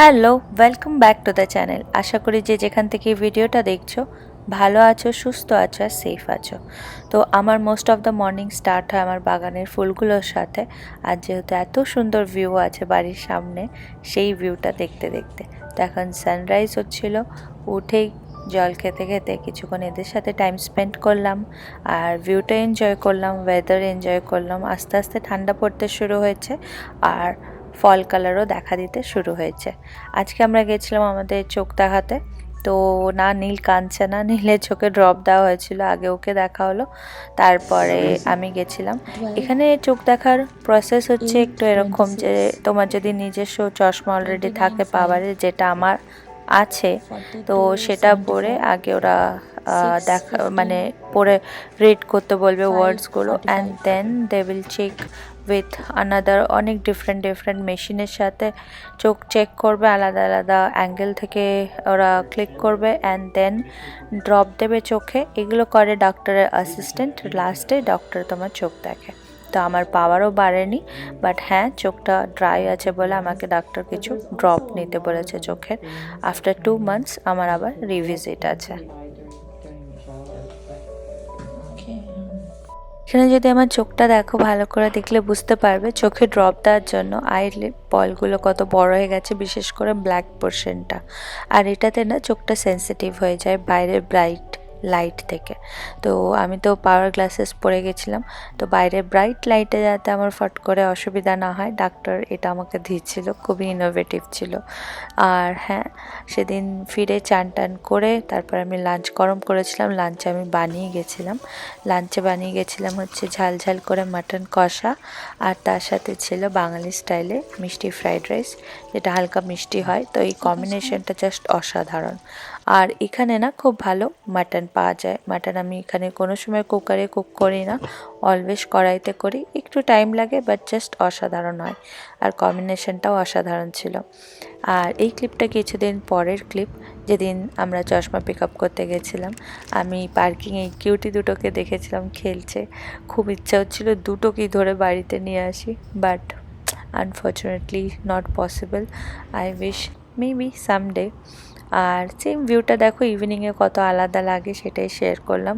Hello, welcome back to the channel. আশা করি যে যেখান থেকে এই ভিডিওটা দেখছো ভালো আছো, সুস্থ আছো আর সেফ আছো। তো আমার most of the morning start হয় আমার বাগানের ফুলগুলোর সাথে। আর যেহেতু এত সুন্দর ভিউ আছে বাড়ির সামনে, সেই ভিউটা দেখতে দেখতে তো এখন সানরাইজ হচ্ছিল। উঠেই জল খেতে খেতে কিছুক্ষণ এদের সাথে টাইম স্পেন্ড করলাম আর ভিউটা এনজয় করলাম, ওয়েদার এনজয় করলাম। আস্তে আস্তে ঠান্ডা পড়তে শুরু হয়েছে আর ফল কালারও দেখা দিতে শুরু হয়েছে। আজকে আমরা গেছিলাম আমাদের চোখ দেখাতে। তো না, নীল কাঁদছে না, নীলের চোখে ড্রপ দেওয়া হয়েছিল, আগে ওকে দেখা হলো, তারপরে আমি গেছিলাম। এখানে চোখ দেখার প্রসেস হচ্ছে একটু এরকম যে তোমার যদি নিজস্ব চশমা অলরেডি থাকে পাওয়ারে, যেটা আমার আছে, তো সেটা পরে আগে ওরা দেখা মানে পরে রিড করতে বলবে ওয়ার্ডসগুলো, and then they will check with another অনেক ডিফারেন্ট মেশিনের সাথে চোখ চেক করবে, আলাদা আলাদা অ্যাঙ্গেল থেকে ওরা ক্লিক করবে অ্যান্ড দেন ড্রপ দেবে চোখে। এগুলো করে ডক্টরের অ্যাসিস্ট্যান্ট। লাস্টে ডক্টর তোমার চোখ দেখে। তো আমার পাওয়ারও বাড়েনি, বাট হ্যাঁ, চোখটা ড্রাই আছে বলে আমাকে ডাক্তার কিছু ড্রপ নিতে বলেছে চোখের। আফটার 2 মান্থস আমার আবার রিভিজিট আছে। এখানে যদি আমার চোখটা দেখো, ভালো করে দেখলে বুঝতে পারবে চোখে ড্রপ দেওয়ার জন্য আইলেট বলগুলো কত বড় হয়ে গেছে, বিশেষ করে ব্ল্যাক পোর্শনটা। আর এটাতে না চোখটা সেন্সিটিভ হয়ে যায় বাইরের ব্রাইট লাইট থেকে। তো আমি তো পাওয়ার গ্লাসেস পরে গেছিলাম, তো বাইরে ব্রাইট লাইটে যাতে আমার ফট করে অসুবিধা না হয়, ডাক্তার এটা আমাকে দিয়েছিল। খুবই ইনোভেটিভ ছিল। আর হ্যাঁ, সেদিন ফিরে চান টান করে তারপর আমি লাঞ্চ গরম করেছিলাম। লাঞ্চে আমি বানিয়ে গেছিলাম হচ্ছে ঝাল ঝাল করে মাটন কষা, আর তার সাথে ছিল বাঙালি স্টাইলে মিষ্টি ফ্রাইড রাইস, যেটা হালকা মিষ্টি হয়। তো এই কম্বিনেশনটা জাস্ট অসাধারণ। আর এখানে না খুব ভালো মাটন পাওয়া যায়। মাটন আমি এখানে কোনো সময় কুকারে কুক করি না, অলওয়েজ কড়াইতে করি। একটু টাইম লাগে, বাট জাস্ট অসাধারণ হয়। আর কম্বিনেশনটাও অসাধারণ ছিল। আর এই ক্লিপটা কিছুদিন পরের ক্লিপ, যেদিন আমরা চশমা পিক আপ করতে গেছিলাম। আমি পার্কিংয়ে কিউটি দুটোকে দেখেছিলাম খেলছে। খুব ইচ্ছা হচ্ছিল দুটোকেই ধরে বাড়িতে নিয়ে আসি, but unfortunately not possible. I wish maybe someday. আর সেম ভিউটা দেখো ইভিনিংয়ে কত আলাদা লাগে, সেটাই শেয়ার করলাম।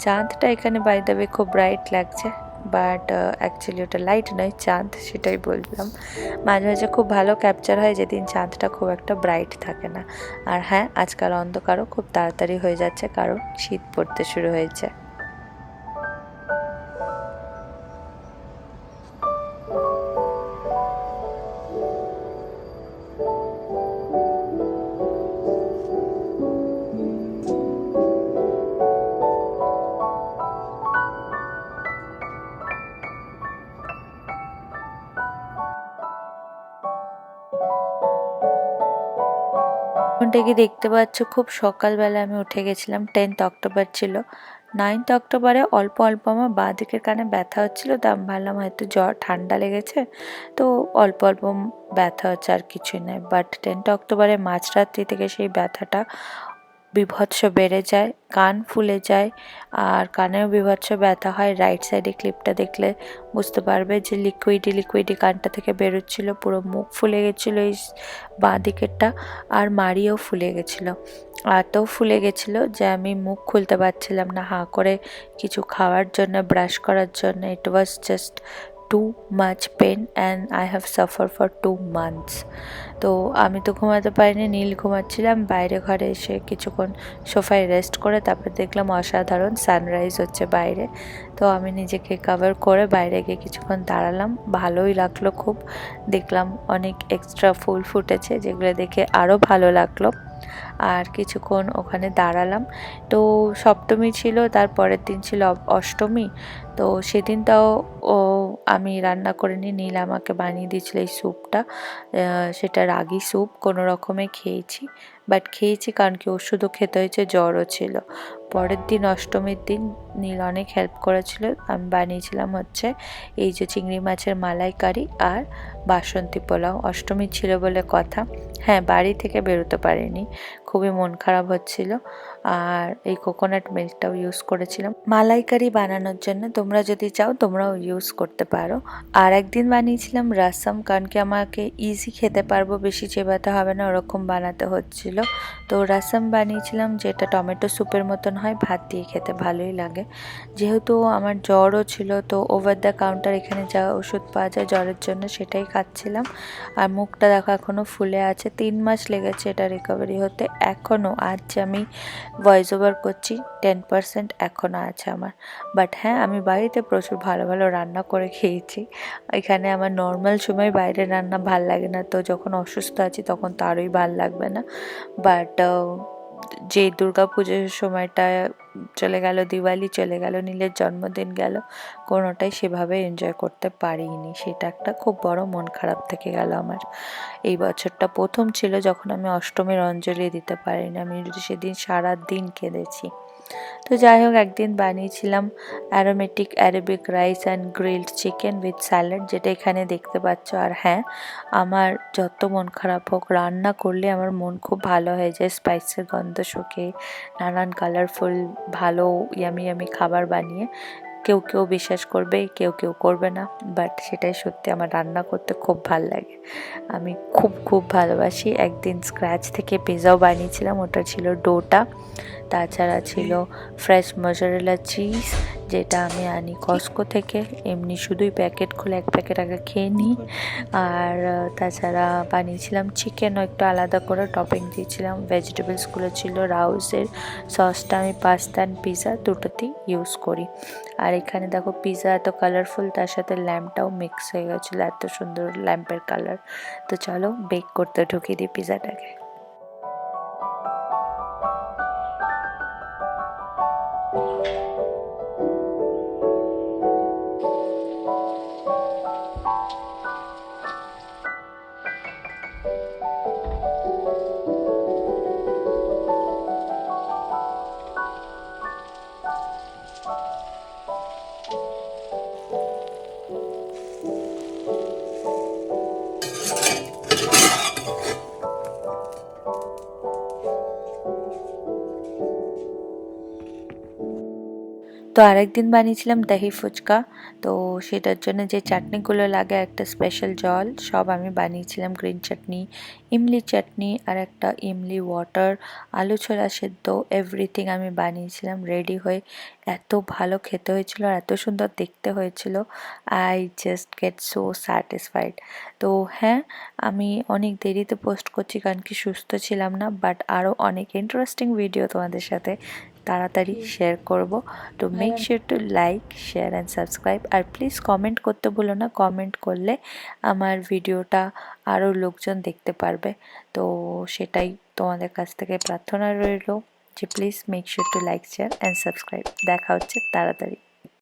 চাঁদটা এখানে বাই দ্য ওয়ে খুব ব্রাইট লাগছে, বাট অ্যাকচুয়ালি ওটা লাইট নয়, চাঁদ, সেটাই বললাম। মাঝে মাঝে খুব ভালো ক্যাপচার হয় যেদিন চাঁদটা খুব একটা ব্রাইট থাকে না। আর হ্যাঁ, আজকাল অন্ধকারও খুব তাড়াতাড়ি হয়ে যাচ্ছে, কারণ শীত পড়তে শুরু হয়েছে। যেমনটা কি দেখতে পাচ্ছ, খুব সকালবেলা আমি উঠে গেছিলাম। 10th অক্টোবর ছিল। 9th অক্টোবরে অল্প অল্প আমার বাঁ দিকের কানে ব্যথা হচ্ছিল, তো আমি ভাবলাম হয়তো জ্বর ঠান্ডা লেগেছে, তো অল্প অল্প ব্যথা হচ্ছে, আর কিছুই নয়। বাট 10th অক্টোবরে মাঝরাত্রি থেকে সেই ব্যথাটা বীভৎস বেড়ে যায়, কান ফুলে যায়, আর কানেও বীভৎস ব্যথা হয়। রাইট সাইডে ক্লিপটা দেখলে বুঝতে পারবে যে লিকুইডি কানটা থেকে বেরোচ্ছিল। পুরো মুখ ফুলে গেছিলো এই বাঁ দিকেরটা, আর মাড়িও ফুলে গেছিলো। এত ফুলে গেছিলো যে আমি মুখ খুলতে পারছিলাম না হাঁ করে কিছু খাওয়ার জন্য, ব্রাশ করার জন্য। It was just too much pain and I have suffer for 2 months। তো আমি তো ঘুমাতে পারিনি, নীল ঘুমাচ্ছিলাম। বাইরে ঘরে এসে কিছুক্ষণ সোফায় রেস্ট করে তারপর দেখলাম অসাধারণ সানরাইজ হচ্ছে বাইরে। তো আমি নিজেকে কভার করে বাইরে গিয়ে কিছুক্ষণ দাঁড়ালাম, ভালোই লাগলো খুব। দেখলাম অনেক এক্সট্রা ফুল ফুটেছে, যেগুলো দেখে আরও ভালো লাগলো। আর কিছুক্ষণ ওখানে দাঁড়ালাম। তো সপ্তমী ছিল, তার পরের দিন ছিল অষ্টমী। তো সেদিনটাও আমি রান্না করে নিই, নীল আমাকে বানিয়ে দিয়েছিল এই স্যুপটা। সেটা রাগি স্যুপ, কোনো রকমে খেয়েছি। বাট খেয়েছি কারণ কি ওষুধও খেতে হয়েছে, জ্বরও ছিল। পরের দিন অষ্টমীর দিন নীল অনেক হেল্প করেছিল। আমি বানিয়েছিলাম হচ্ছে এই যে চিংড়ি মাছের মালাইকারি আর বাসন্তী পোলাও। অষ্টমী ছিল বলে কথা, হ্যাঁ বাড়ি থেকে বেরোতে পারিনি, খুবই মন খারাপ হচ্ছিল। আর এই কোকোনাট মিল্কটাও ইউজ করেছিলাম মালাইকারি বানানোর জন্য, তোমরা যদি চাও তোমরাও ইউজ করতে পারো। আর একদিন বানিয়েছিলাম রাসাম, কারণ কি আমাকে ইজি খেতে পারবো, বেশি চেবাতে হবে না, ওরকম বানাতে হচ্ছিল। তো রাসাম বানিয়েছিলাম, যেটা টমেটো স্যুপের মতন হয়, ভাত দিয়ে খেতে ভালোই লাগে। যেহেতু আমার জ্বরও ছিল, তো ওভার দ্য কাউন্টার এখানে যা ওষুধ পাওয়া যায় জ্বরের জন্য সেটাই খাচ্ছিলাম। আর মুখটা দেখো এখনও ফুলে আছে, 3 মাস লেগেছে এটা রিকভারি হতে। এখনও আজ যে আমি ভয়েস ওভার করছি 10% এখনও আছে আমার। বাট হ্যাঁ, আমি বাড়িতে প্রচুর ভালো ভালো রান্না করে খেয়েছি। এখানে আমার নর্মাল সময় বাইরের রান্না ভাল লাগে না, তো যখন অসুস্থ আছি তখন তো আরোই ভাল লাগবে না। বাট যে দুর্গাপুজোর সময়টা চলে গেল, দিওয়ালি চলে গেল, নীলের জন্মদিন গেল, কোনোটাই সেভাবে এনজয় করতে পারিনি। সেটা একটা খুব বড় মন খারাপ থেকে গেল আমার। এই বছরটা প্রথম ছিল যখন আমি অষ্টমীর অঞ্জলি দিতে পারিনি, আমি সেদিন সারা দিন কেঁদেছি। তো যাই হোক, একদিন বানিয়েছিলাম aromatic Arabic rice and grilled chicken with salad, যেটা এখানে দেখতে পাচ্ছ। আর হ্যাঁ, আমার যত মন খারাপ হোক, রান্না করলে আমার মন খুব ভালো হয়ে যায়। স্পাইসের গন্ধ শুকে নানান কালারফুল ভালো ইয়ামি ইয়ামি খাবার বানিয়ে, কেউ কেউ বিশ্বাস করবে, কেউ কেউ করবে না, বাট সেটাই সত্যি, আমার রান্না করতে খুব ভাল লাগে, আমি খুব খুব ভালোবাসি। একদিন স্ক্র্যাচ থেকে পিৎজাও বানিয়েছিলাম, ওটা ছিল ডোটা। তাছাড়া ছিল ফ্রেশ মজারেলা চিজ, যেটা আমি আনি কস্কো থেকে, এমনি শুধুই প্যাকেট খুলে এক প্যাকেট আগে খেয়ে নিই। আর তাছাড়া বানিয়েছিলাম চিকেনও একটু আলাদা করে টপিং দিয়েছিলাম, ভেজিটেবলসগুলো ছিল রাউসের। সসটা আমি পাস্তা অ্যান্ড পিৎজা দুটোতেই ইউজ করি। আর এখানে দেখো পিৎজা এত কালারফুল, তার সাথে ল্যাম্পটাও মিক্স হয়ে গেছিলো, এত সুন্দর ল্যাম্পের কালার। তো চলো বেক করতে ঢুকিয়ে দিই পিৎজাটাকে। তো আরেকদিন বানিয়েছিলাম দহি ফুচকা। তো সেটার জন্য যে চাটনিগুলো লাগে, একটা স্পেশাল জল, সব আমি বানিয়েছিলাম। গ্রিন চাটনি, ইমলি চাটনি, আর একটা ইমলি ওয়াটার, আলু ছোলা সেদ্ধ, এভরিথিং আমি বানিয়েছিলাম রেডি হয়ে। এত ভালো খেতে হয়েছিল আর এত সুন্দর দেখতে হয়েছিল, I just get so satisfied. তো হ্যাঁ, আমি অনেক দেরিতে পোস্ট করছি কারণ কি সুস্থ ছিলাম না, বাট আরও অনেক ইন্টারেস্টিং ভিডিও তোমাদের সাথে তাড়াতাড়ি শেয়ার করব। তো make sure to like, share and subscribe. আর প্লিজ কমেন্ট করতে ভুলো না, কমেন্ট করলে আমার ভিডিওটা আরও লোকজন দেখতে পারবে। তো সেটাই তোমাদের কাছ থেকে প্রার্থনা রইল যে please make sure to like, share and subscribe. দেখা হচ্ছে তাড়াতাড়ি।